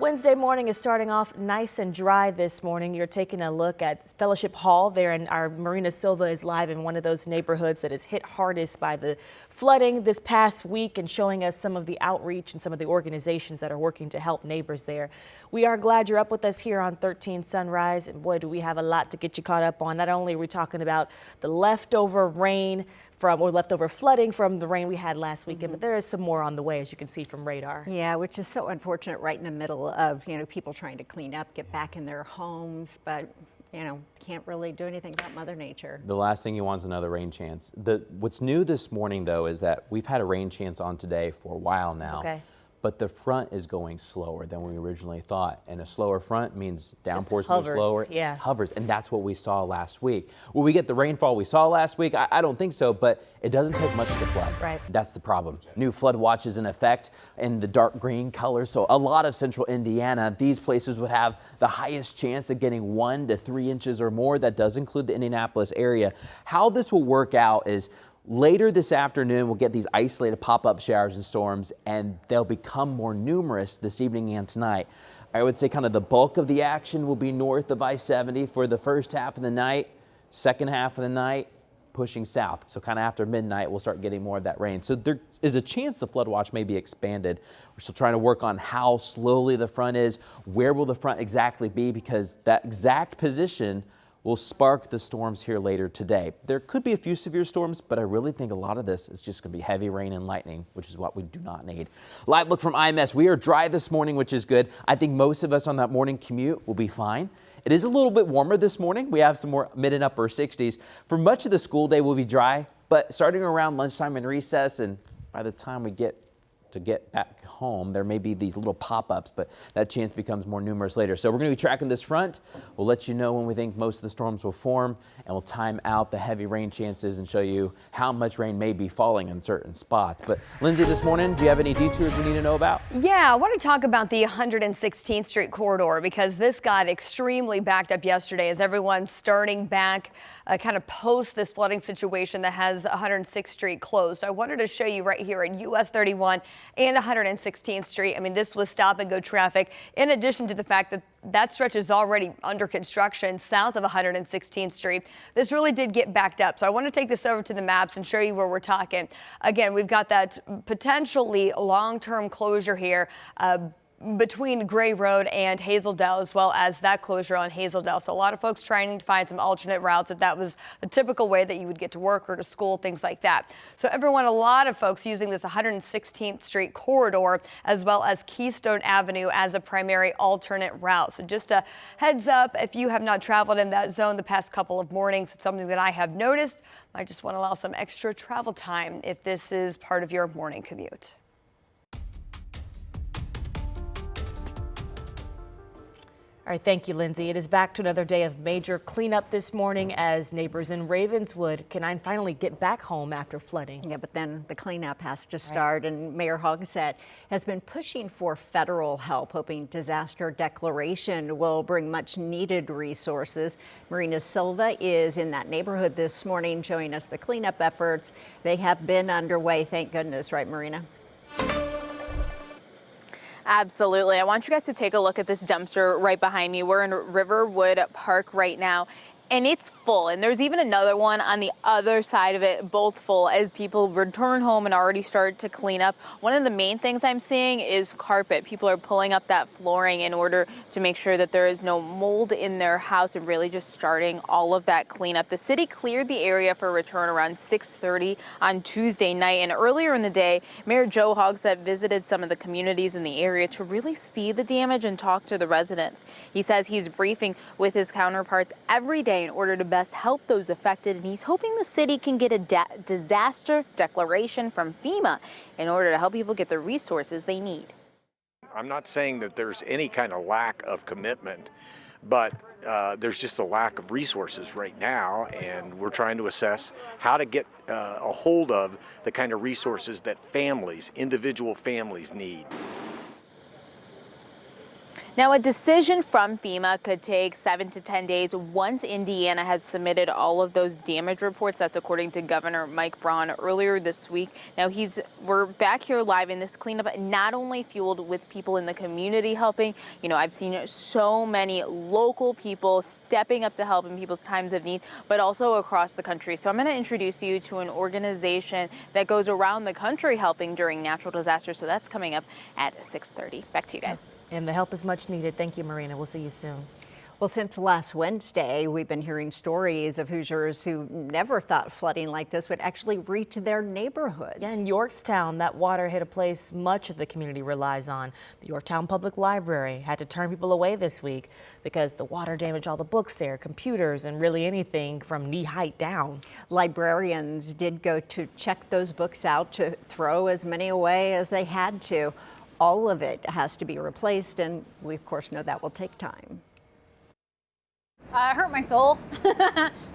Wednesday morning is starting off nice and dry this morning. You're taking a look at Fellowship Hall there, and our Marina Silva is live in one of those neighborhoods that is hit hardest by the flooding this past week, and showing us some of the outreach and some of the organizations that are working to help neighbors there. We are glad you're up with us here on 13 Sunrise, and boy, do we have a lot to get you caught up on. Not only are we talking about the leftover rain or leftover flooding from the rain we had last weekend, but there is some more on the way, as you can see from radar. Yeah, which is so unfortunate right in the middle of, people trying to clean up, get back in their homes, but, can't really do anything about Mother Nature. The last thing you want is another rain chance. What's new this morning, though, is that we've had a rain chance on today for a while now. Okay. But the front is going slower than we originally thought. And a slower front means downpours move slower. Yeah. It hovers, and that's what we saw last week. Will we get the rainfall we saw last week? I don't think so, but it doesn't take much to flood. Right. That's the problem. New flood watch is in effect in the dark green color. So a lot of central Indiana, these places would have the highest chance of getting 1 to 3 inches or more. That does include the Indianapolis area. How this will work out is later this afternoon, we'll get these isolated pop-up showers and storms, and they'll become more numerous this evening and tonight. I would say kind of the bulk of the action will be north of I-70 for the first half of the night. Second half of the night, pushing south. So kind of after midnight, we'll start getting more of that rain. So there is a chance the flood watch may be expanded. We're still trying to work on how slowly the front is. Where will the front exactly be? Because that exact position will spark the storms here later today. There could be a few severe storms, but I really think a lot of this is just going to be heavy rain and lightning, which is what we do not need. Live look from IMS. We are dry this morning, which is good. I think most of us on that morning commute will be fine. It is a little bit warmer this morning. We have some more mid and upper 60s. For much of the school day, we'll be dry, but starting around lunchtime and recess, and by the time we get back home, there may be these little pop-ups, but that chance becomes more numerous later. So we're going to be tracking this front. We'll let you know when we think most of the storms will form, and we'll time out the heavy rain chances and show you how much rain may be falling in certain spots. But Lindsay, this morning, do you have any detours we need to know about? Yeah, I want to talk about the 116th Street corridor, because this got extremely backed up yesterday as everyone's starting back kind of post this flooding situation that has 106th Street closed. So I wanted to show you right here at US 31 and 116th Street. I mean, this was stop and go traffic, in addition to the fact that that stretch is already under construction south of 116th Street. This really did get backed up. So I want to take this over to the maps and show you where we're talking. Again, we've got that potentially long-term closure here between Gray Road and Hazeldale, as well as that closure on Hazeldale. So a lot of folks trying to find some alternate routes if that was the typical way that you would get to work or to school, things like that. So everyone, a lot of folks using this 116th Street corridor as well as Keystone Avenue as a primary alternate route. So just a heads up, if you have not traveled in that zone the past couple of mornings, it's something that I have noticed. I just want to allow some extra travel time if this is part of your morning commute. All right, thank you, Lindsay. It is back to another day of major cleanup this morning as neighbors in Ravenswood can finally get back home after flooding. Yeah, but then the cleanup has to start, and Mayor Hogsett has been pushing for federal help, hoping disaster declaration will bring much needed resources. Marina Silva is in that neighborhood this morning showing us the cleanup efforts. They have been underway, thank goodness, right, Marina? Absolutely. I want you guys to take a look at this dumpster right behind me. We're in Riverwood Park right now, and it's full. And there's even another one on the other side of it, both full, as people return home and already start to clean up. One of the main things I'm seeing is carpet. People are pulling up that flooring in order to make sure that there is no mold in their house, and really just starting all of that cleanup. The city cleared the area for return around 6:30 on Tuesday night. And earlier in the day, Mayor Joe Hogsett visited some of the communities in the area to really see the damage and talk to the residents. He says he's briefing with his counterparts every day in order to best help those affected, and he's hoping the city can get a disaster declaration from FEMA in order to help people get the resources they need. I'm not saying that there's any kind of lack of commitment, but there's just a lack of resources right now, and we're trying to assess how to get a hold of the kind of resources that individual families need. Now, a decision from FEMA could take 7 to 10 days once Indiana has submitted all of those damage reports. That's according to Governor Mike Braun earlier this week. Now, we're back here live in this cleanup, not only fueled with people in the community helping. You know, I've seen so many local people stepping up to help in people's times of need, but also across the country. So I'm going to introduce you to an organization that goes around the country helping during natural disasters. So that's coming up at 6:30. Back to you guys. And the help is much needed. Thank you, Marina. We'll see you soon. Well, since last Wednesday, we've been hearing stories of Hoosiers who never thought flooding like this would actually reach their neighborhoods. Yeah, in Yorktown, that water hit a place much of the community relies on. The Yorktown Public Library had to turn people away this week because the water damaged all the books there, computers, and really anything from knee height down. Librarians did go to check those books out to throw as many away as they had to. All of it has to be replaced, and we, of course, know that will take time. It hurt my soul.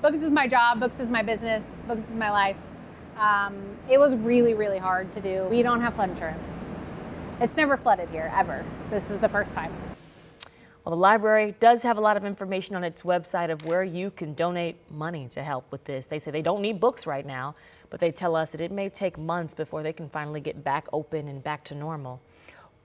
Books is my job, books is my business, books is my life. It was really, really hard to do. We don't have flood insurance. It's never flooded here, ever. This is the first time. Well, the library does have a lot of information on its website of where you can donate money to help with this. They say they don't need books right now, but they tell us that it may take months before they can finally get back open and back to normal.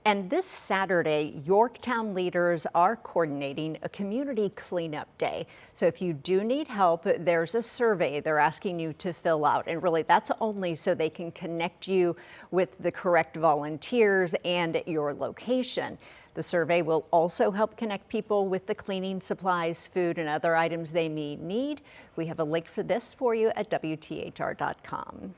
And this Saturday, Yorktown leaders are coordinating a community cleanup day. So if you do need help, there's a survey they're asking you to fill out. And really, that's only so they can connect you with the correct volunteers and your location. The survey will also help connect people with the cleaning supplies, food, and other items they may need. We have a link for this for you at WTHR.com.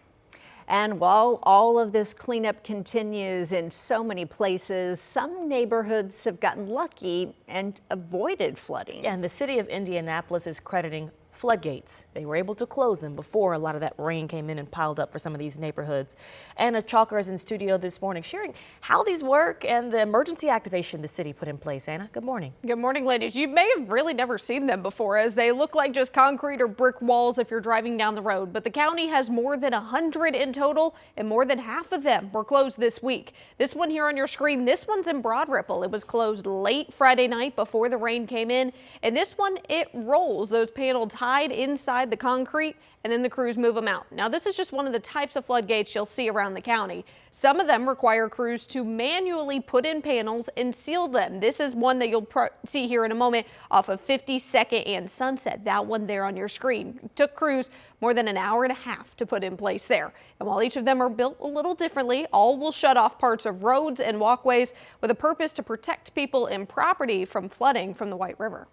And while all of this cleanup continues in so many places, some neighborhoods have gotten lucky and avoided flooding. Yeah, and the city of Indianapolis is crediting floodgates. They were able to close them before a lot of that rain came in and piled up for some of these neighborhoods. Anna Chalker is in studio this morning sharing how these work and the emergency activation the city put in place. Anna, good morning. Good morning, ladies. You may have really never seen them before, as they look like just concrete or brick walls if you're driving down the road. But the county has more than 100 in total, and more than half of them were closed this week. This one here on your screen, this one's in Broad Ripple. It was closed late Friday night before the rain came in. And this one, it rolls. Those panels hide inside the concrete, and then the crews move them out. Now, this is just one of the types of floodgates you'll see around the county. Some of them require crews to manually put in panels and seal them. This is one that you'll see here in a moment off of 52nd and Sunset. That one there on your screen. It took crews more than an hour and a half to put in place there. And while each of them are built a little differently, all will shut off parts of roads and walkways with a purpose to protect people and property from flooding from the White River.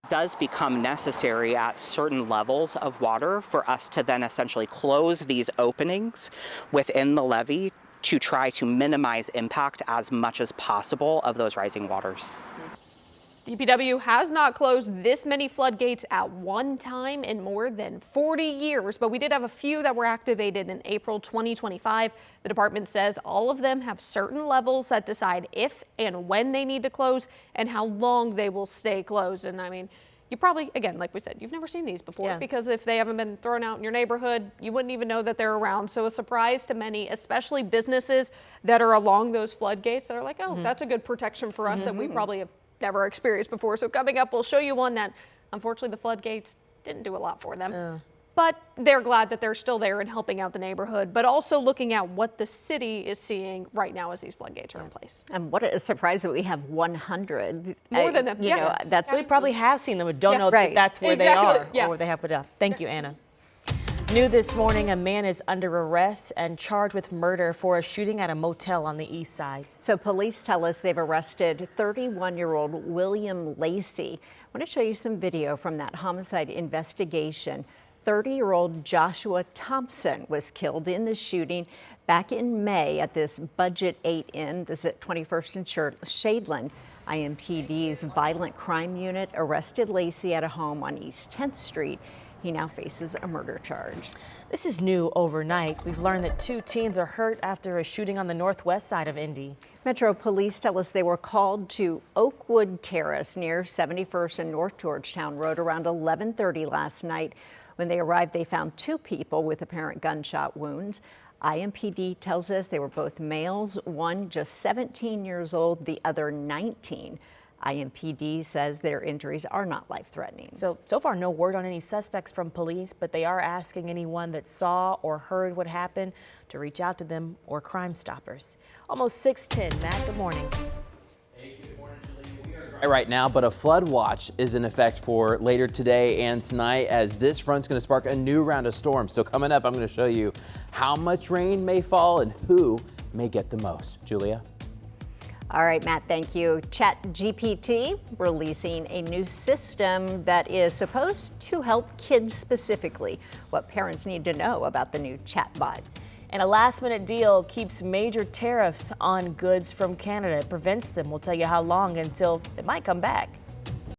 Does become necessary at certain levels of water for us to then essentially close these openings within the levee to try to minimize impact as much as possible of those rising waters. DPW has not closed this many floodgates at one time in more than 40 years, but we did have a few that were activated in April 2025. The department says all of them have certain levels that decide if and when they need to close and how long they will stay closed. And I mean, you probably, again, like we said, you've never seen these before because if they haven't been thrown out in your neighborhood, you wouldn't even know that they're around. So a surprise to many, especially businesses that are along those floodgates that are like, oh, that's a good protection for us that we probably have never experienced before. So coming up, we'll show you one that unfortunately the floodgates didn't do a lot for them. But they're glad that they're still there and helping out the neighborhood, but also looking at what the city is seeing right now as these floodgates are in place. And what a surprise that we have 100. More than them. You know, that's We probably have seen them, but don't know that that's where they are or where they have put up. Thank you, Anna. New this morning, a man is under arrest and charged with murder for a shooting at a motel on the east side. So police tell us they've arrested 31-year-old William Lacey. I want to show you some video from that homicide investigation. 30-year-old Joshua Thompson was killed in the shooting back in May at this Budget 8 Inn. This is at 21st and Shadeland. IMPD's violent crime unit arrested Lacey at a home on East 10th Street. He now faces a murder charge. This is new overnight. We've learned that 2 teens are hurt after a shooting on the northwest side of Indy. Metro Police tell us they were called to Oakwood Terrace near 71st and North Georgetown Road around 11:30 last night. When they arrived, they found 2 people with apparent gunshot wounds. IMPD tells us they were both males, one just 17 years old, the other 19. IMPD says their injuries are not life-threatening. So far, no word on any suspects from police, but they are asking anyone that saw or heard what happened to reach out to them or Crime Stoppers. Almost 6:10. Matt, good morning. Right now, but a flood watch is in effect for later today and tonight, as this front's going to spark a new round of storms. So coming up, I'm going to show you how much rain may fall and who may get the most. Julia? All right, Matt, thank you. ChatGPT releasing a new system that is supposed to help kids specifically. What parents need to know about the new chatbot. And a last-minute deal keeps major tariffs on goods from Canada. It prevents them. We'll tell you how long until it might come back.